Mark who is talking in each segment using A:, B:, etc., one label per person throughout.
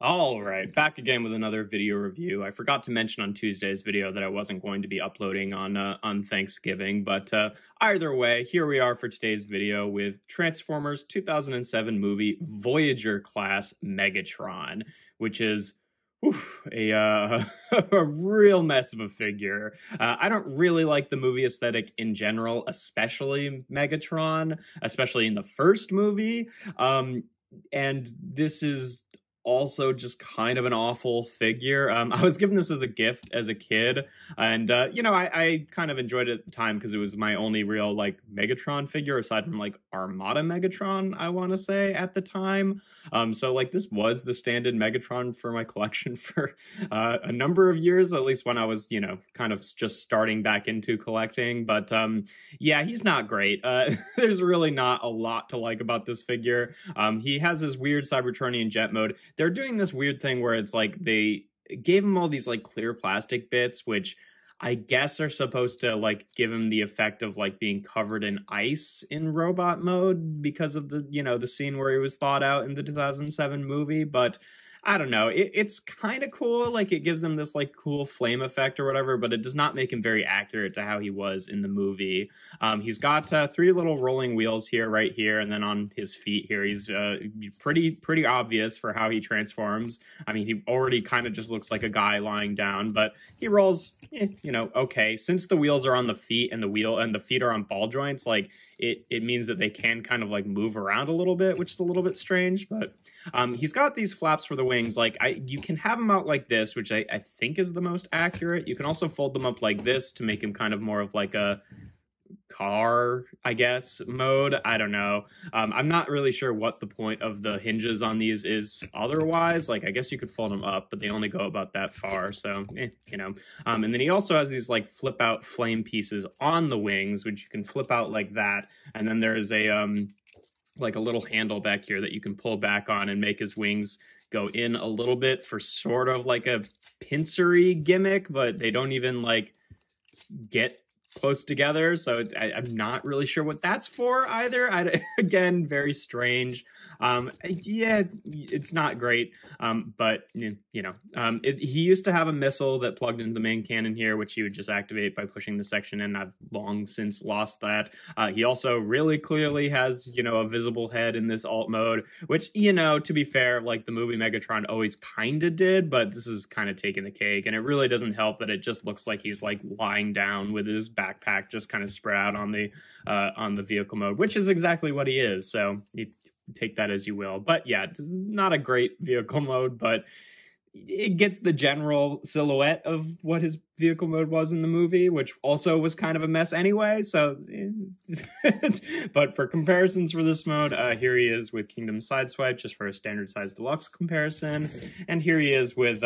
A: All right, back again with another video review. I forgot to mention on Tuesday's video that I wasn't going to be uploading on Thanksgiving, but either way, here we are for today's video with Transformers 2007 movie Voyager class Megatron, which is a a real mess of a figure. I don't really like the movie aesthetic in general, especially Megatron, especially in the first movie. And this is also just kind of an awful figure. I was given this as a gift as a kid, and I kind of enjoyed it at the time because it was my only real like Megatron figure aside from like Armada Megatron, I want to say, at the time. So like this was the stand-in Megatron for my collection for a number of years, at least when I was kind of just starting back into collecting. But yeah, he's not great. There's really not a lot to like about this figure. He has his weird Cybertronian jet mode. They're doing this weird thing where it's like they gave him all these like clear plastic bits, which I guess are supposed to like give him the effect of like being covered in ice in robot mode because of the, the scene where he was thawed out in the 2007 movie. But I don't know. It's kind of cool. Like it gives him this like cool flame effect or whatever, but it does not make him very accurate to how he was in the movie. He's got three little rolling wheels here, right here, and then on his feet here, he's pretty obvious for how he transforms. I mean, he already kind of just looks like a guy lying down, but he rolls, okay. Since the wheels are on the feet and the feet are on ball joints, like it means that they can kind of like move around a little bit, which is a little bit strange. But he's got these flaps for the wings. Like you can have them out like this, which I think is the most accurate. You can also fold them up like this to make him kind of more of like a car, I guess, mode. I don't know. I'm not really sure what the point of the hinges on these is otherwise. Like, I guess you could fold them up, but they only go about that far. So, and then he also has these like flip out flame pieces on the wings, which you can flip out like that. And then there's a, like a little handle back here that you can pull back on and make his wings go in a little bit for sort of like a pincery gimmick, but they don't even like get close together, so I'm not really sure what that's for either. Again, very strange. Yeah, it's not great, but he used to have a missile that plugged into the main cannon here, which you would just activate by pushing the section in. I've long since lost that. He also really clearly has, a visible head in this alt mode, which, to be fair, like the movie Megatron always kind of did, but this is kind of taking the cake, and it really doesn't help that it just looks like he's like lying down with his backpack just kind of spread out on the vehicle mode, which is exactly what he is. So you take that as you will. But yeah, it's not a great vehicle mode, but it gets the general silhouette of what his vehicle mode was in the movie, which also was kind of a mess anyway. So, but for comparisons for this mode, here he is with Kingdom Sideswipe, just for a standard size deluxe comparison, and here he is with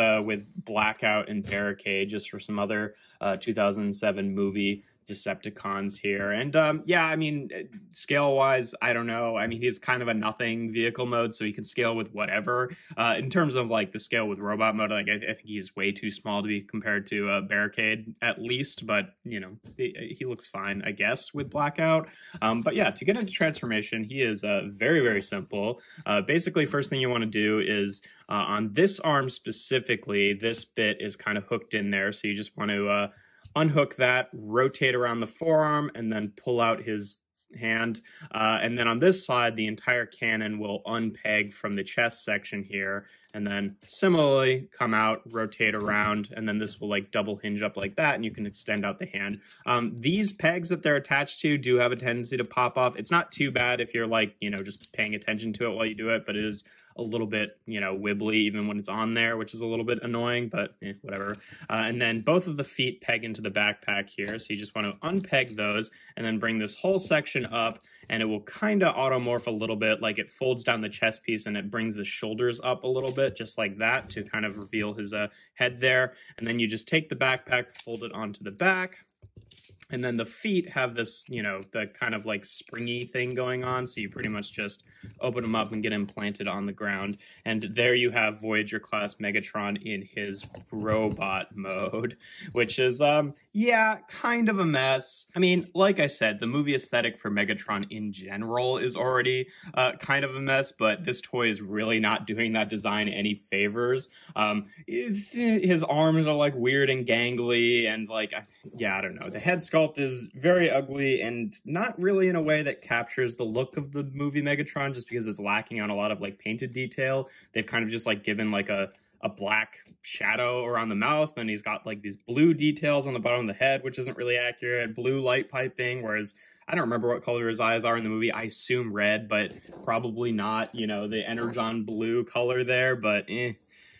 A: Blackout and Barricade, just for some other 2007 movie Decepticons here. And yeah, I mean, scale wise, I don't know. I mean, he's kind of a nothing vehicle mode, so he can scale with whatever. In terms of like the scale with robot mode, like I think he's way too small to be compared to Barricade at least, but he looks fine, I guess, with Blackout. But yeah, to get into transformation, he is very, very simple. Basically, first thing you want to do is on this arm specifically, this bit is kind of hooked in there, so you just want to unhook that, rotate around the forearm, and then pull out his hand. And then on this side, the entire cannon will unpeg from the chest section here, and then similarly come out, rotate around, and then this will like double hinge up like that, and you can extend out the hand. These pegs that they're attached to do have a tendency to pop off. It's not too bad if you're like, just paying attention to it while you do it, but it is a little bit, wibbly even when it's on there, which is a little bit annoying, but whatever. And then both of the feet peg into the backpack here, so you just want to unpeg those and then bring this whole section up, and it will kind of automorph a little bit, like it folds down the chest piece and it brings the shoulders up a little bit, just like that, to kind of reveal his head there. And then you just take the backpack, fold it onto the back, And then the feet have this, you know, the kind of like springy thing going on. So you pretty much just open them up and get implanted on the ground. And there you have Voyager class Megatron in his robot mode, which is, yeah, kind of a mess. I mean, like I said, the movie aesthetic for Megatron in general is already kind of a mess, but this toy is really not doing that design any favors. His arms are like weird and gangly and like, yeah, I don't know. The head sculpt is very ugly and not really in a way that captures the look of the movie Megatron, just because it's lacking on a lot of like painted detail. They've kind of just like given like a black shadow around the mouth, and he's got like these blue details on the bottom of the head, which isn't really accurate. Blue light piping, whereas I don't remember what color his eyes are in the movie. I assume red, but probably not, you know, the Energon blue color there, but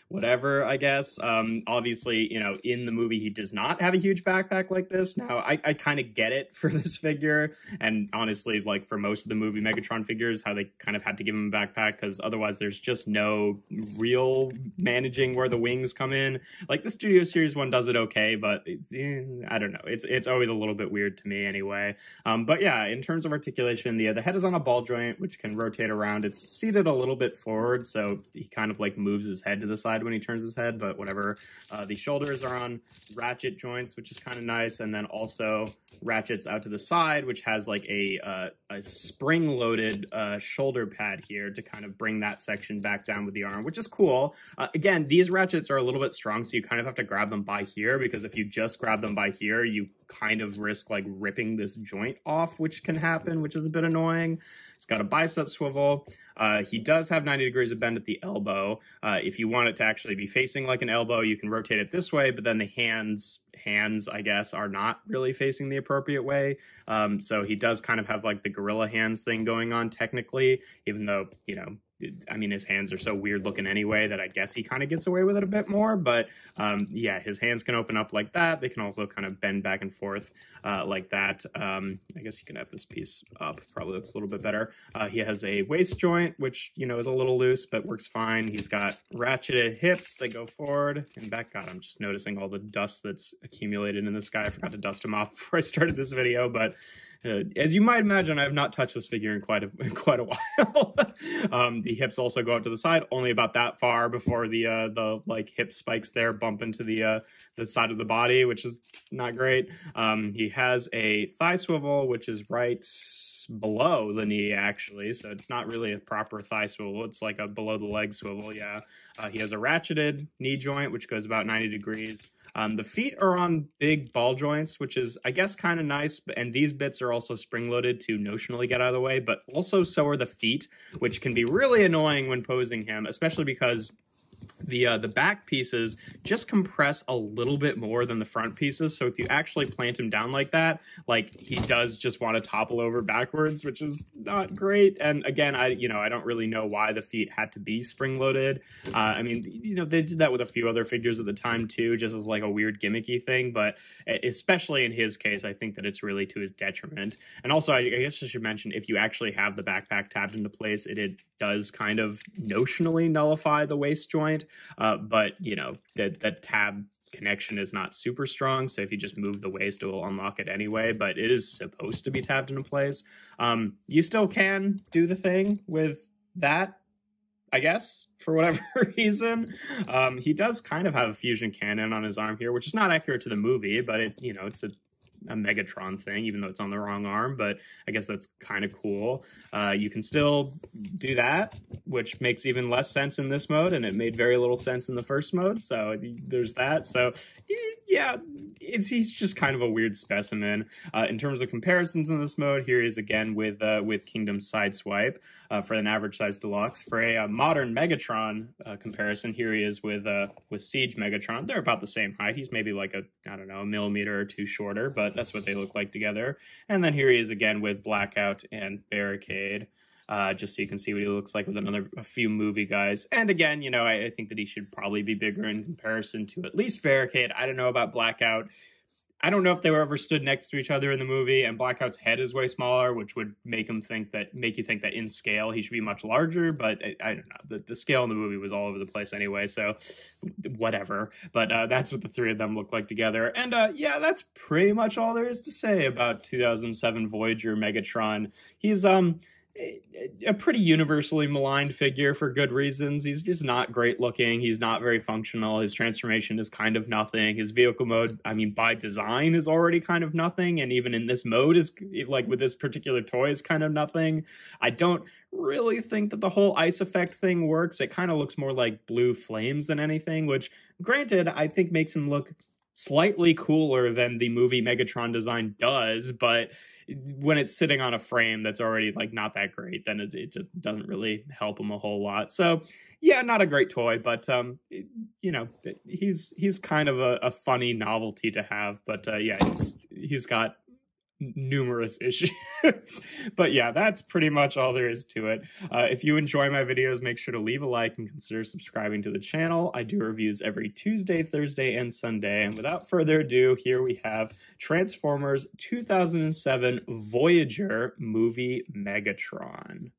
A: whatever, I guess. Obviously, you know, in the movie, he does not have a huge backpack like this. Now, I kind of get it for this figure, and honestly, like for most of the movie Megatron figures, how they kind of had to give him a backpack, because otherwise there's just no real managing where the wings come in. Like, the Studio Series one does it okay, but I don't know. It's always a little bit weird to me anyway. But yeah, in terms of articulation, the head is on a ball joint, which can rotate around. It's seated a little bit forward, so he kind of like moves his head to the side when he turns his head, but whatever. The shoulders are on ratchet joints, which is kind of nice, and then also ratchets out to the side, which has like a spring-loaded shoulder pad here to kind of bring that section back down with the arm, which is cool. Again, these ratchets are a little bit strong, so you kind of have to grab them by here, because if you just grab them by here, you kind of risk like ripping this joint off, which can happen, which is a bit annoying. It's got a bicep swivel. He does have 90 degrees of bend at the elbow. If you want it to actually be facing like an elbow, you can rotate it this way, but then the hands, I guess, are not really facing the appropriate way. So he does kind of have like the gorilla hands thing going on technically, even though, you know, I mean, his hands are so weird looking anyway that I guess he kind of gets away with it a bit more. But yeah, his hands can open up like that. They can also kind of bend back and forth like that. I guess you can have this piece up. Probably looks a little bit better. He has a waist joint, which, you know, is a little loose, but works fine. He's got ratcheted hips that go forward and back. God, I'm just noticing all the dust that's accumulated in this guy. I forgot to dust him off before I started this video, but as you might imagine, I have not touched this figure in quite a while. The hips also go out to the side, only about that far before the like hip spikes there bump into the side of the body, which is not great. He has a thigh swivel, which is right below the knee actually, so it's not really a proper thigh swivel. It's like a below the leg swivel. Yeah. He has a ratcheted knee joint, which goes about 90 degrees. The feet are on big ball joints, which is, I guess, kind of nice. And these bits are also spring-loaded to notionally get out of the way, but also so are the feet, which can be really annoying when posing him, especially because the back pieces just compress a little bit more than the front pieces. So if you actually plant him down like that, like he does just want to topple over backwards, which is not great. And again, I don't really know why the feet had to be spring loaded. I mean, you know, they did that with a few other figures at the time too, just as like a weird gimmicky thing. But especially in his case, I think that it's really to his detriment. And also, I guess I should mention, if you actually have the backpack tabbed into place, it does kind of notionally nullify the waist joint, but you know, that tab connection is not super strong, so if you just move the waist, it will unlock it anyway, but it is supposed to be tabbed into place. You still can do the thing with that, I guess, for whatever reason. He does kind of have a fusion cannon on his arm here, which is not accurate to the movie, but it's a Megatron thing, even though it's on the wrong arm, but I guess that's kind of cool. You can still do that, which makes even less sense in this mode, and it made very little sense in the first mode, so there's that. So yeah, he's just kind of a weird specimen. In terms of comparisons in this mode, here he is again with Kingdom Sideswipe for an average size deluxe. For a modern Megatron comparison, here he is with Siege Megatron. They're about the same height. He's maybe like a millimeter or two shorter, but that's what they look like together. And then here he is again with Blackout and Barricade. Just so you can see what he looks like with a few movie guys. And again, you know, I think that he should probably be bigger in comparison to at least Barricade. I don't know about Blackout. I don't know if they were ever stood next to each other in the movie, and Blackout's head is way smaller, which would make you think that in scale he should be much larger, but I don't know. The scale in the movie was all over the place anyway, so whatever. But that's what the three of them look like together. And yeah, that's pretty much all there is to say about 2007 Voyager Megatron. He's a pretty universally maligned figure for good reasons. He's just not great looking. He's not very functional. His transformation is kind of nothing. His vehicle mode, I mean, by design is already kind of nothing. And even in this mode is like with this particular toy is kind of nothing. I don't really think that the whole ice effect thing works. It kind of looks more like blue flames than anything, which granted, I think makes him look slightly cooler than the movie Megatron design does, but when it's sitting on a frame that's already like not that great, then it just doesn't really help him a whole lot. So yeah, not a great toy, but you know, he's kind of a funny novelty to have. But yeah, he's got numerous issues. But yeah, that's pretty much all there is to it. If you enjoy my videos, make sure to leave a like and consider subscribing to the channel. I do reviews every Tuesday, Thursday, and Sunday. And without further ado, here we have Transformers 2007 Voyager movie Megatron.